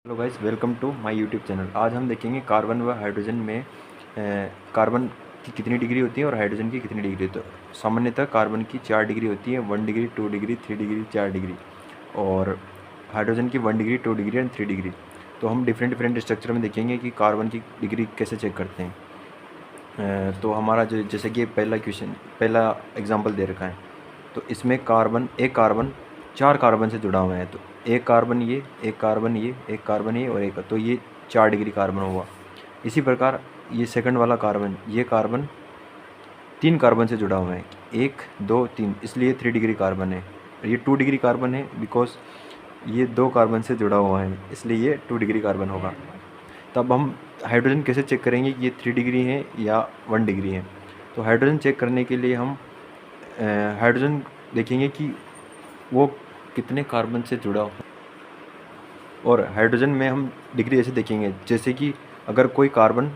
Hello guys, welcome to my YouTube channel. आज हम देखेंगे कार्बन व हाइड्रोजन में कार्बन की कितनी डिग्री होती है और हाइड्रोजन की कितनी डिग्री होती है। सामान्यतः कार्बन की 4 डिग्री होती है, 1 डिग्री, 2 डिग्री, 3 डिग्री, 4 डिग्री, और हाइड्रोजन की 1 डिग्री, 2 डिग्री एंड 3 डिग्री। तो हम डिफरेंट स्ट्रक्चर में देखेंगे कि कार्बन की डिग्री कैसे चेक करते हैं। तो हमारा जो जैसे कि पहला एग्जाम्पल दे रखा है। तो इसमें एक कार्बन 4 कार्बन से जुड़ा हुआ है। तो एक कार्बन ये, एक कार्बन ये, एक कार्बन ये और एक, तो ये 4 डिग्री कार्बन हुआ। इसी प्रकार ये सेकंड वाला कार्बन, ये कार्बन 3 कार्बन से जुड़ा हुआ है, 1 2 3, इसलिए 3 डिग्री कार्बन है। ये 2 डिग्री कार्बन है बिकॉज ये 2 कार्बन से जुड़ा हुआ है, इसलिए ये 2 डिग्री कार्बन होगा। तब हम हाइड्रोजन कैसे चेक करेंगे कि ये 3 डिग्री है या 1 डिग्री है। तो हाइड्रोजन चेक करने के लिए हम हाइड्रोजन देखेंगे कि वो कितने कार्बन से जुड़ा हो। और हाइड्रोजन में हम डिग्री ऐसे देखेंगे, जैसे कि अगर कोई कार्बन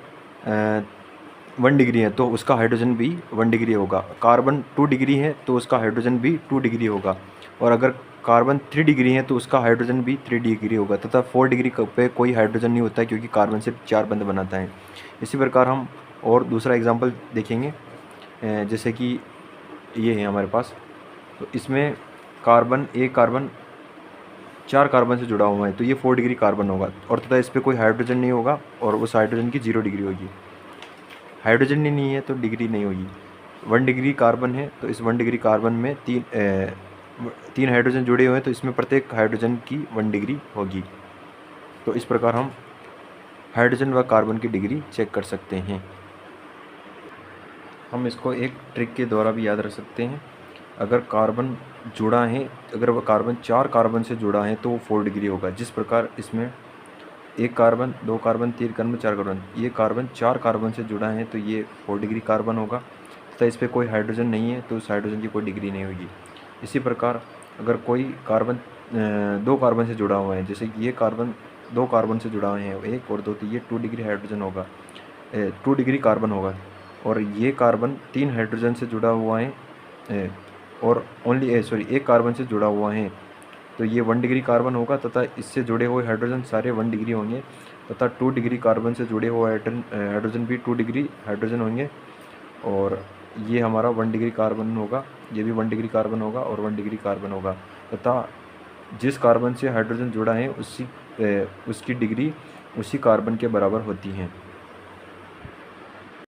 1 डिग्री है तो उसका हाइड्रोजन भी 1 डिग्री होगा। कार्बन 2 डिग्री है तो उसका हाइड्रोजन भी 2 डिग्री होगा। और अगर कार्बन 3 डिग्री है तो उसका हाइड्रोजन भी 3 डिग्री होगा। तथा 4 डिग्री पे कोई हाइड्रोजन नहीं होता है, क्योंकि कार्बन सिर्फ 4 बंध बनाता है। इसी प्रकार हम और दूसरा एग्जाम्पल देखेंगे, जैसे कि ये है हमारे पास। तो इसमें एक कार्बन 4 कार्बन से जुड़ा हुआ है, तो ये 4 डिग्री कार्बन होगा। और तथा इस पर कोई हाइड्रोजन नहीं होगा और उस हाइड्रोजन की 0 डिग्री होगी। हाइड्रोजन ही नहीं है तो डिग्री नहीं होगी। 1 डिग्री कार्बन है तो इस 1 डिग्री कार्बन में तीन हाइड्रोजन जुड़े हुए हैं, तो इसमें प्रत्येक हाइड्रोजन की 1 डिग्री होगी। तो इस प्रकार हम हाइड्रोजन व कार्बन की डिग्री चेक कर सकते हैं। हम इसको एक ट्रिक के द्वारा भी याद रख सकते हैं। अगर कार्बन जुड़ा है, अगर वह कार्बन 4 कार्बन से जुड़ा है तो वो 4 डिग्री होगा। जिस प्रकार इसमें 1 कार्बन, 2 कार्बन, 3 कार्बन, 4 कार्बन, ये कार्बन 4 कार्बन से जुड़ा है तो ये 4 डिग्री कार्बन होगा। तथा इस पर कोई हाइड्रोजन नहीं है तो उस हाइड्रोजन की कोई डिग्री नहीं होगी। इसी प्रकार अगर कोई कार्बन 2 कार्बन से जुड़ा हुआ है, जैसे कि ये कार्बन 2 कार्बन से जुड़ा हुआ है, 1 और 2, तो ये 2 डिग्री हाइड्रोजन होगा, 2 डिग्री कार्बन होगा। और ये कार्बन 3 हाइड्रोजन से जुड़ा हुआ है और एक कार्बन से जुड़ा हुआ है, तो ये 1 डिग्री कार्बन होगा। तथा इससे जुड़े हुए हाइड्रोजन सारे 1 डिग्री होंगे। तथा 2 डिग्री कार्बन से जुड़े हुए हाइड्रोजन भी 2 डिग्री हाइड्रोजन होंगे। और ये हमारा 1 डिग्री कार्बन होगा, ये भी 1 डिग्री कार्बन होगा और 1 डिग्री कार्बन होगा। तथा जिस कार्बन से हाइड्रोजन जुड़ा है उसकी डिग्री उसी कार्बन के बराबर होती है।